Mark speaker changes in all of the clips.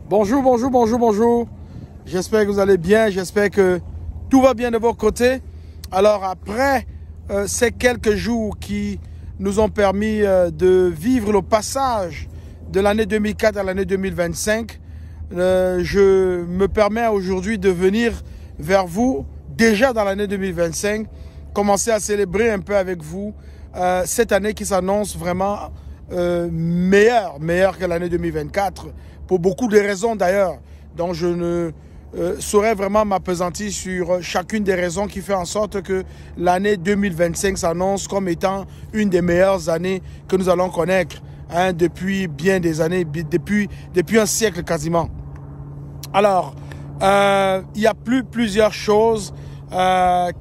Speaker 1: Bonjour, bonjour, bonjour, bonjour. J'espère que vous allez bien. J'espère que tout va bien de votre côté. Alors, après ces quelques jours qui nous ont permis de vivre le passage de l'année 2004 à l'année 2025, je me permets aujourd'hui de venir vers vous, déjà dans l'année 2025, commencer à célébrer un peu avec vous cette année qui s'annonce vraiment meilleure que l'année 2024, pour beaucoup de raisons d'ailleurs, dont je ne saurais vraiment m'appesantir sur chacune des raisons qui fait en sorte que l'année 2025 s'annonce comme étant une des meilleures années que nous allons connaître depuis bien des années, depuis un siècle quasiment. Alors, il y a plusieurs choses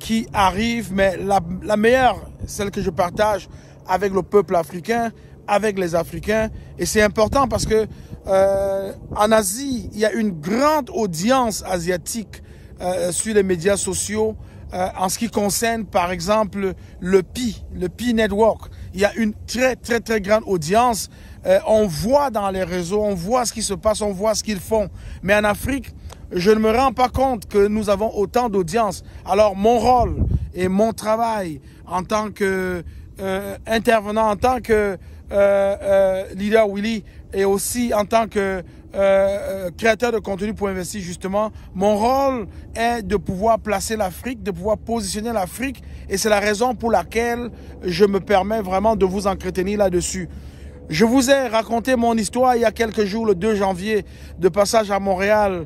Speaker 1: qui arrivent, mais la meilleure, celle que je partage avec le peuple africain, avec les Africains, et c'est important parce que en Asie, il y a une grande audience asiatique sur les médias sociaux en ce qui concerne par exemple le Pi Network. Il y a une très grande audience. On voit dans les réseaux, on voit ce qui se passe, on voit ce qu'ils font. Mais en Afrique, je ne me rends pas compte que nous avons autant d'audience. Alors mon rôle et mon travail en tant que intervenant, en tant que leader Willy, et aussi en tant que créateur de contenu pour investir justement, mon rôle est de pouvoir placer l'Afrique, de pouvoir positionner l'Afrique, et c'est la raison pour laquelle je me permets vraiment de vous entretenir là-dessus. Je vous ai raconté mon histoire il y a quelques jours, le 2 janvier, de passage à Montréal,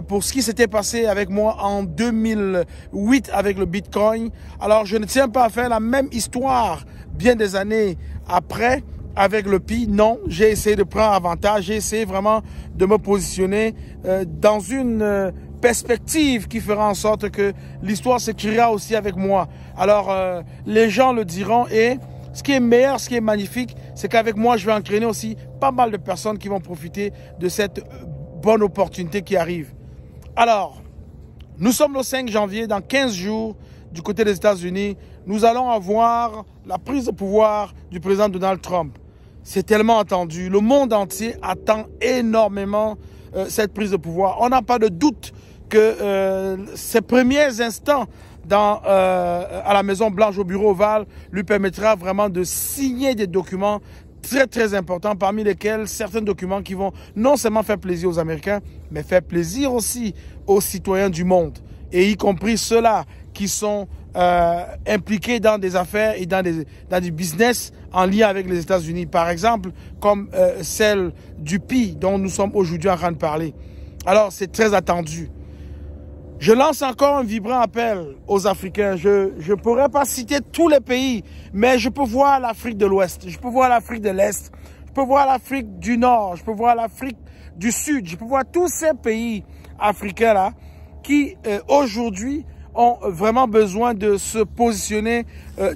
Speaker 1: pour ce qui s'était passé avec moi en 2008 avec le Bitcoin. Alors, je ne tiens pas à faire la même histoire bien des années après avec le Pi. Non, j'ai essayé de prendre avantage, j'ai essayé vraiment de me positionner dans une perspective qui fera en sorte que l'histoire s'écrira aussi avec moi. Alors, les gens le diront, et ce qui est meilleur, ce qui est magnifique, c'est qu'avec moi, je vais entraîner aussi pas mal de personnes qui vont profiter de cette bonne opportunité qui arrive. Alors, nous sommes le 5 janvier, dans 15 jours, du côté des États-Unis, nous allons avoir la prise de pouvoir du président Donald Trump. C'est tellement attendu. Le monde entier attend énormément cette prise de pouvoir. On n'a pas de doute que ces premiers instants à la Maison Blanche, au bureau ovale, lui permettra vraiment de signer des documents très importants, parmi lesquels certains documents qui vont non seulement faire plaisir aux Américains, mais faire plaisir aussi aux citoyens du monde, et y compris ceux-là qui sont impliqués dans des affaires et dans du business en lien avec les États-Unis, par exemple, comme celle du Pi dont nous sommes aujourd'hui en train de parler. Alors, c'est très attendu. Je lance encore un vibrant appel aux Africains. Je ne pourrais pas citer tous les pays, mais je peux voir l'Afrique de l'Ouest, je peux voir l'Afrique de l'Est, je peux voir l'Afrique du Nord, je peux voir l'Afrique du Sud, je peux voir tous ces pays africains-là qui, aujourd'hui, ont vraiment besoin de se positionner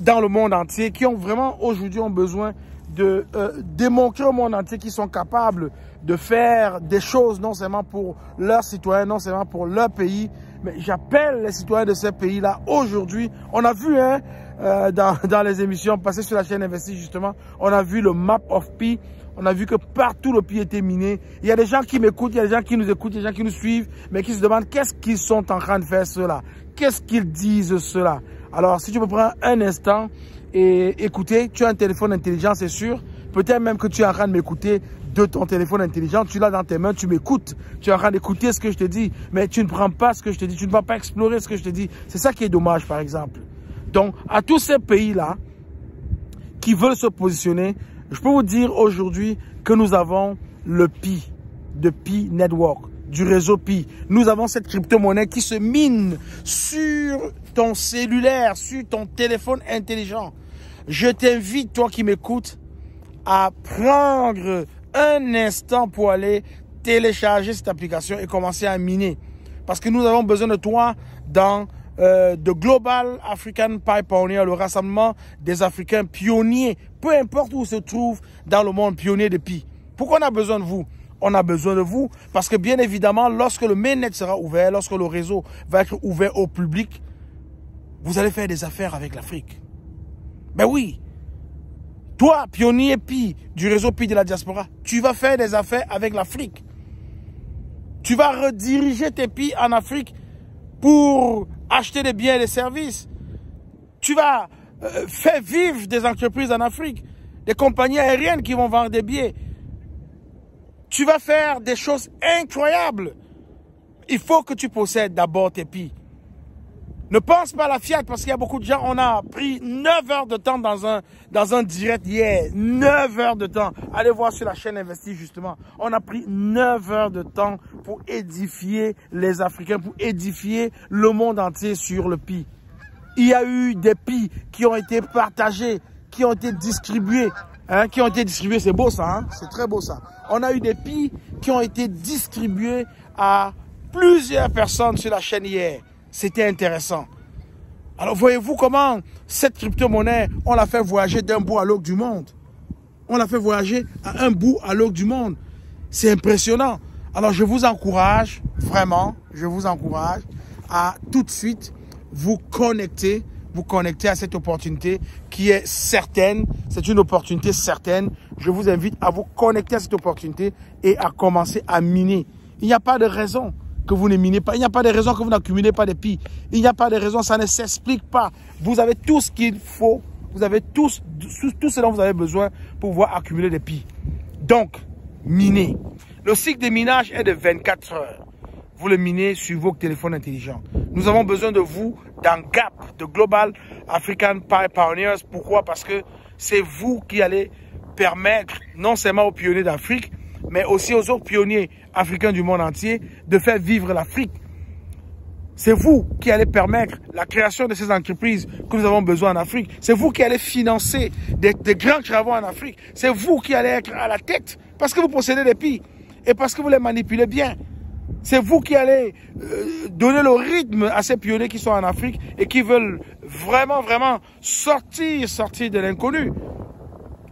Speaker 1: dans le monde entier, qui ont vraiment aujourd'hui besoin de démontrer au monde entier qu'ils sont capables de faire des choses non seulement pour leurs citoyens, non seulement pour leur pays, mais j'appelle les citoyens de ces pays-là aujourd'hui. On a vu dans les émissions passées sur la chaîne Investir justement, on a vu le Map of Pi. On a vu que partout le Pi était miné. Il y a des gens qui m'écoutent, il y a des gens qui nous écoutent, il y a des gens qui nous suivent, mais qui se demandent qu'est-ce qu'ils sont en train de faire cela. Qu'est-ce qu'ils disent cela. Alors, si tu me prends un instant et écouter, tu as un téléphone intelligent, c'est sûr. Peut-être même que tu es en train de m'écouter de ton téléphone intelligent. Tu l'as dans tes mains, tu m'écoutes. Tu es en train d'écouter ce que je te dis, mais tu ne prends pas ce que je te dis. Tu ne vas pas explorer ce que je te dis. C'est ça qui est dommage, par exemple. Donc, à tous ces pays-là qui veulent se positionner, je peux vous dire aujourd'hui que nous avons le Pi, de Pi Network, du réseau Pi. Nous avons cette crypto-monnaie qui se mine sur ton cellulaire, sur ton téléphone intelligent. Je t'invite, toi qui m'écoutes, à prendre un instant pour aller télécharger cette application et commencer à miner. Parce que nous avons besoin de toi dans de Global African Pi Pioneer, le rassemblement des Africains pionniers, peu importe où se trouve dans le monde, pionnier de Pi. Pourquoi on a besoin de vous? On a besoin de vous parce que bien évidemment, lorsque le mainnet sera ouvert, lorsque le réseau va être ouvert au public, vous allez faire des affaires avec l'Afrique. Ben oui, toi, pionnier Pi du réseau Pi de la diaspora, tu vas faire des affaires avec l'Afrique. Tu vas rediriger tes pays en Afrique pour acheter des biens et des services. Tu vas faire vivre des entreprises en Afrique, des compagnies aériennes qui vont vendre des billets. Tu vas faire des choses incroyables. Il faut que tu possèdes d'abord tes pays. Ne pense pas à la Fiat parce qu'il y a beaucoup de gens, on a pris 9 heures de temps dans un direct hier. 9 heures de temps. Allez voir sur la chaîne Investi justement. On a pris 9 heures de temps pour édifier les Africains, pour édifier le monde entier sur le PI. Il y a eu des PI qui ont été partagés, qui ont été distribués. Qui ont été distribués, c'est beau ça, hein? C'est très beau ça. On a eu des PI qui ont été distribués à plusieurs personnes sur la chaîne hier. C'était intéressant. Alors, voyez-vous comment cette crypto-monnaie, on l'a fait voyager d'un bout à l'autre du monde. On l'a fait voyager à un bout à l'autre du monde. C'est impressionnant. Alors, je vous encourage, vraiment, je vous encourage à tout de suite vous connecter à cette opportunité qui est certaine. C'est une opportunité certaine. Je vous invite à vous connecter à cette opportunité et à commencer à miner. Il n'y a pas de raison que vous ne minez pas. Il n'y a pas de raison que vous n'accumulez pas de PI. Il n'y a pas de raison, ça ne s'explique pas. Vous avez tout ce qu'il faut. Vous avez tout ce dont vous avez besoin pour pouvoir accumuler des PI. Donc, minez. Le cycle de minage est de 24 heures. Vous le minez sur vos téléphones intelligents. Nous avons besoin de vous dans GAP, de Global African Pi Pioneers. Pourquoi? Parce que c'est vous qui allez permettre non seulement aux pionniers d'Afrique, mais aussi aux autres pionniers africains du monde entier de faire vivre l'Afrique. C'est vous qui allez permettre la création de ces entreprises que nous avons besoin en Afrique. C'est vous qui allez financer des grands travaux en Afrique. C'est vous qui allez être à la tête parce que vous possédez des PI et parce que vous les manipulez bien. C'est vous qui allez donner le rythme à ces pionniers qui sont en Afrique et qui veulent vraiment sortir de l'inconnu.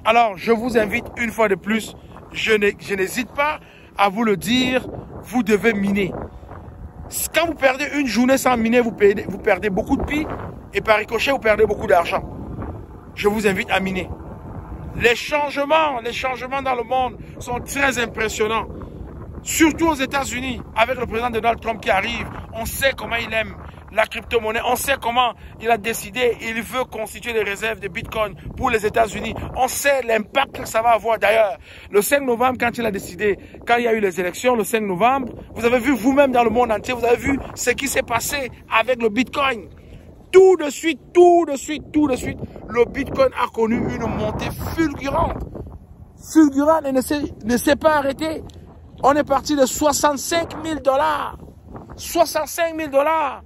Speaker 1: Alors, je vous invite une fois de plus, je n'hésite pas à vous le dire, vous devez miner. Quand vous perdez une journée sans miner, vous perdez beaucoup de PI et par ricochet, vous perdez beaucoup d'argent. Je vous invite à miner. Les changements dans le monde sont très impressionnants. Surtout aux États-Unis, avec le président Donald Trump qui arrive, on sait comment il aime la crypto-monnaie, on sait comment il a décidé, il veut constituer des réserves de Bitcoin pour les États-Unis. On sait l'impact que ça va avoir. D'ailleurs, le 5 novembre, quand il a décidé, quand il y a eu les élections, le 5 novembre, vous avez vu vous-même dans le monde entier, vous avez vu ce qui s'est passé avec le Bitcoin. Tout de suite, le Bitcoin a connu une montée fulgurante. Fulgurante et ne s'est pas arrêté. On est parti de 65 000 $. 65 000 $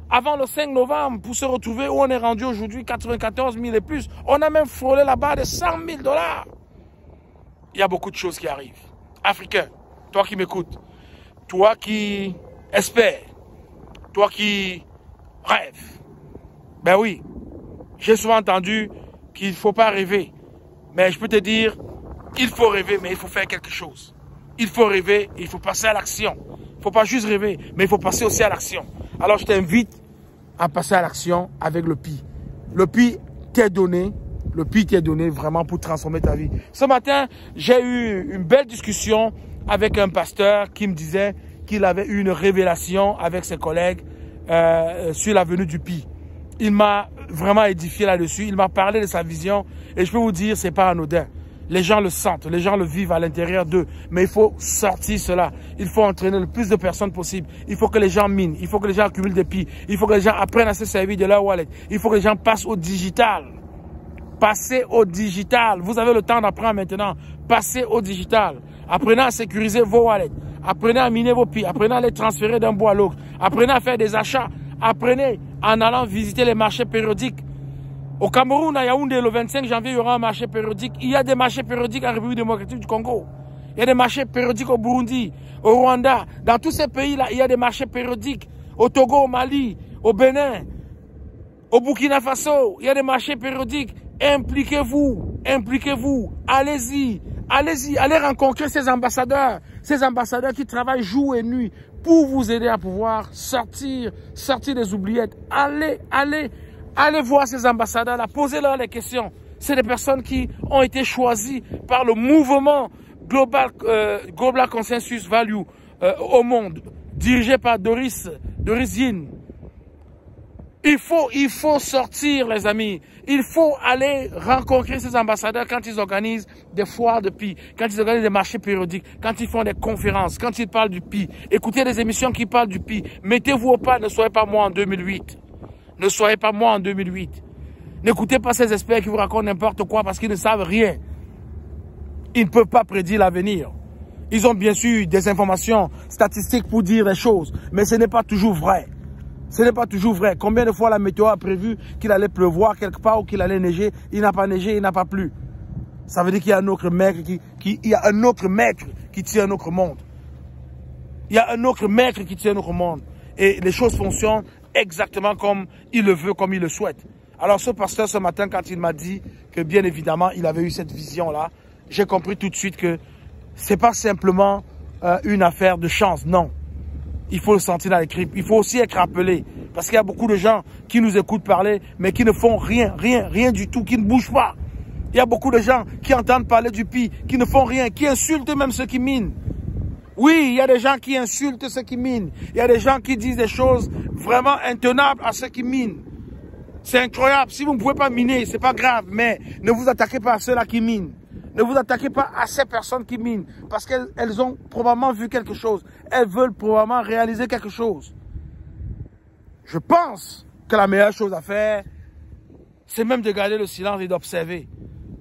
Speaker 1: avant le 5 novembre pour se retrouver où on est rendu aujourd'hui 94 000 et plus. On a même frôlé la barre de 100 000 $. Il y a beaucoup de choses qui arrivent. Africain, toi qui m'écoutes, toi qui espères, toi qui rêves. Ben oui, j'ai souvent entendu qu'il ne faut pas rêver. Mais je peux te dire, il faut rêver, mais il faut faire quelque chose. Il faut rêver, il faut passer à l'action. Il ne faut pas juste rêver, mais il faut passer aussi à l'action. Alors je t'invite à passer à l'action avec le PI. Le PI t'est donné, vraiment pour transformer ta vie. Ce matin, j'ai eu une belle discussion avec un pasteur qui me disait qu'il avait eu une révélation avec ses collègues sur la venue du PI. Il m'a vraiment édifié là-dessus, il m'a parlé de sa vision et je peux vous dire, c'est pas anodin. Les gens le sentent, les gens le vivent à l'intérieur d'eux. Mais il faut sortir cela. Il faut entraîner le plus de personnes possible. Il faut que les gens minent. Il faut que les gens accumulent des PI. Il faut que les gens apprennent à se servir de leur wallet. Il faut que les gens passent au digital. Passez au digital. Vous avez le temps d'apprendre maintenant. Passez au digital. Apprenez à sécuriser vos wallets. Apprenez à miner vos PI. Apprenez à les transférer d'un bout à l'autre. Apprenez à faire des achats. Apprenez en allant visiter les marchés périodiques. Au Cameroun, à Yaoundé, le 25 janvier, il y aura un marché périodique. Il y a des marchés périodiques en République démocratique du Congo. Il y a des marchés périodiques au Burundi, au Rwanda. Dans tous ces pays-là, il y a des marchés périodiques. Au Togo, au Mali, au Bénin, au Burkina Faso, il y a des marchés périodiques. Impliquez-vous, impliquez-vous. Allez-y, allez-y, allez rencontrer ces ambassadeurs qui travaillent jour et nuit pour vous aider à pouvoir sortir des oubliettes. Allez voir ces ambassadeurs-là, posez-leur les questions. C'est des personnes qui ont été choisies par le mouvement Global Consensus Value au monde, dirigé par Doris Yin. Il faut sortir, les amis. Il faut aller rencontrer ces ambassadeurs quand ils organisent des foires de PI, quand ils organisent des marchés périodiques, quand ils font des conférences, quand ils parlent du PI. Écoutez des émissions qui parlent du PI. Mettez-vous au pas, ne soyez pas moi en 2008. Ne soyez pas moi en 2008. N'écoutez pas ces experts qui vous racontent n'importe quoi parce qu'ils ne savent rien. Ils ne peuvent pas prédire l'avenir. Ils ont bien sûr des informations statistiques pour dire les choses, mais ce n'est pas toujours vrai. Ce n'est pas toujours vrai. Combien de fois la météo a prévu qu'il allait pleuvoir quelque part ou qu'il allait neiger, il n'a pas neigé, il n'a pas plu. Ça veut dire qu'il y a un autre maître qui tient notre monde. Il y a un autre maître qui tient notre monde. Et les choses fonctionnent exactement comme il le veut, comme il le souhaite. Alors ce pasteur ce matin, quand il m'a dit que bien évidemment il avait eu cette vision-là, j'ai compris tout de suite que c'est pas simplement une affaire de chance, non. Il faut le sentir dans les tripes. Il faut aussi être rappelé. Parce qu'il y a beaucoup de gens qui nous écoutent parler, mais qui ne font rien du tout, qui ne bougent pas. Il y a beaucoup de gens qui entendent parler du PI, qui ne font rien, qui insultent même ceux qui minent. Oui, il y a des gens qui insultent ceux qui minent. Il y a des gens qui disent des choses vraiment intenables à ceux qui minent. C'est incroyable. Si vous ne pouvez pas miner, c'est pas grave, mais ne vous attaquez pas à ceux-là qui minent. Ne vous attaquez pas à ces personnes qui minent, parce qu'elles ont probablement vu quelque chose. Elles veulent probablement réaliser quelque chose. Je pense que la meilleure chose à faire, c'est même de garder le silence et d'observer.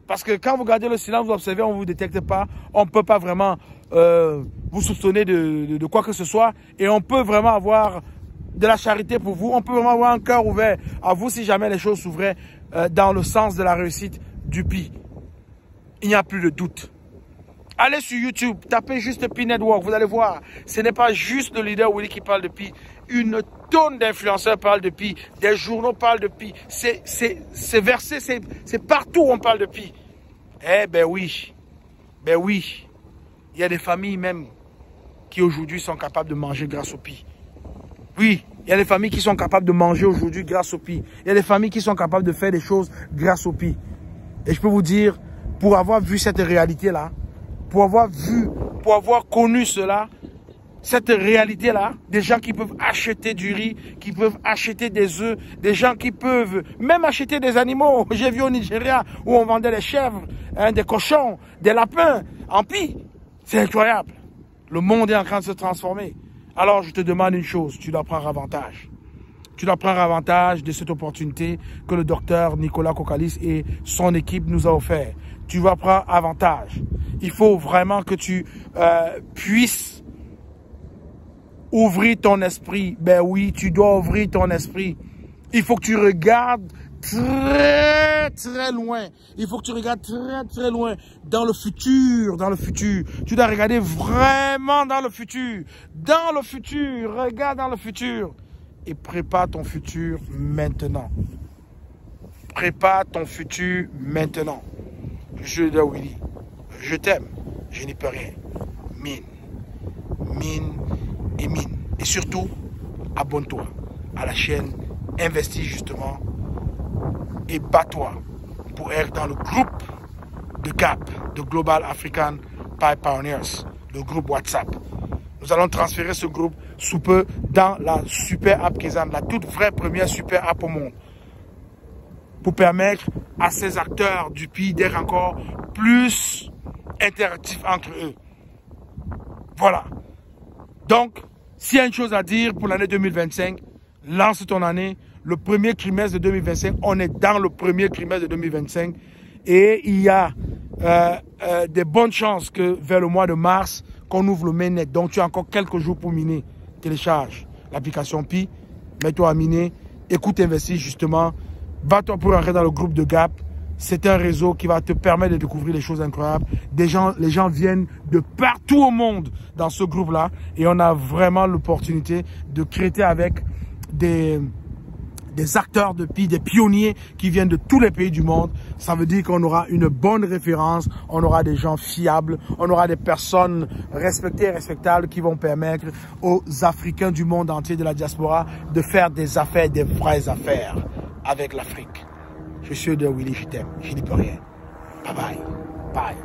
Speaker 1: Parce que quand vous gardez le silence, vous observez, on ne vous détecte pas, on ne peut pas vraiment vous soupçonner de quoi que ce soit, et on peut vraiment avoir de la charité pour vous, on peut vraiment avoir un cœur ouvert à vous si jamais les choses s'ouvraient dans le sens de la réussite du PI. Il n'y a plus de doute. Allez sur YouTube, tapez juste PI Network, vous allez voir. Ce n'est pas juste le leader Willy qui parle de PI. Une tonne d'influenceurs parlent de PI. Des journaux parlent de PI. C'est versé, c'est partout où on parle de PI. Eh ben oui. Ben oui. Il y a des familles même qui aujourd'hui sont capables de manger grâce au PI. Oui, il y a des familles qui sont capables de manger aujourd'hui grâce au PI. Il y a des familles qui sont capables de faire des choses grâce au PI. Et je peux vous dire, pour avoir vu cette réalité-là, pour avoir connu cela, cette réalité-là, des gens qui peuvent acheter du riz, qui peuvent acheter des œufs, des gens qui peuvent même acheter des animaux. J'ai vu au Nigeria où on vendait des chèvres, des cochons, des lapins en PI. C'est incroyable. Le monde est en train de se transformer. Alors je te demande une chose, tu dois prendre avantage. Tu dois prendre avantage de cette opportunité que le docteur Nicolas Kokalis et son équipe nous a offert. Tu vas prendre avantage. Il faut vraiment que tu puisses ouvrir ton esprit. Ben oui, tu dois ouvrir ton esprit. Il faut que tu regardes très loin. Il faut que tu regardes très loin dans le futur, Tu dois regarder vraiment dans le futur. Regarde dans le futur. Et prépare ton futur maintenant. Prépare ton futur maintenant. Je dis Willy, je t'aime, je n'y peux rien. Mine. Et surtout, abonne-toi à la chaîne, investis justement et bats-toi pour être dans le groupe de GAP, de Global African PI Pioneers, le groupe WhatsApp. Nous allons transférer ce groupe sous peu dans la super app Kizan, la toute vraie première super app au monde, pour permettre à ces acteurs du PI d'être encore plus interactifs entre eux. Voilà. Donc, s'il y a une chose à dire pour l'année 2025, lance ton année. Le premier trimestre de 2025, on est dans le premier trimestre de 2025 et il y a des bonnes chances que vers le mois de mars, qu'on ouvre le mainnet. Donc, tu as encore quelques jours pour miner. Télécharge l'application PI, mets-toi à miner, écoute, investis justement, va-toi pour entrer dans le groupe de GAP. C'est un réseau qui va te permettre de découvrir des choses incroyables. Les gens viennent de partout au monde dans ce groupe-là et on a vraiment l'opportunité de traiter avec des acteurs de PI, des pionniers qui viennent de tous les pays du monde. Ça veut dire qu'on aura une bonne référence, on aura des gens fiables, on aura des personnes respectées et respectables qui vont permettre aux Africains du monde entier, de la diaspora, de faire des affaires, des vraies affaires avec l'Afrique. Je suis de Willy, je t'aime, je n'y peux rien. Bye bye. Bye.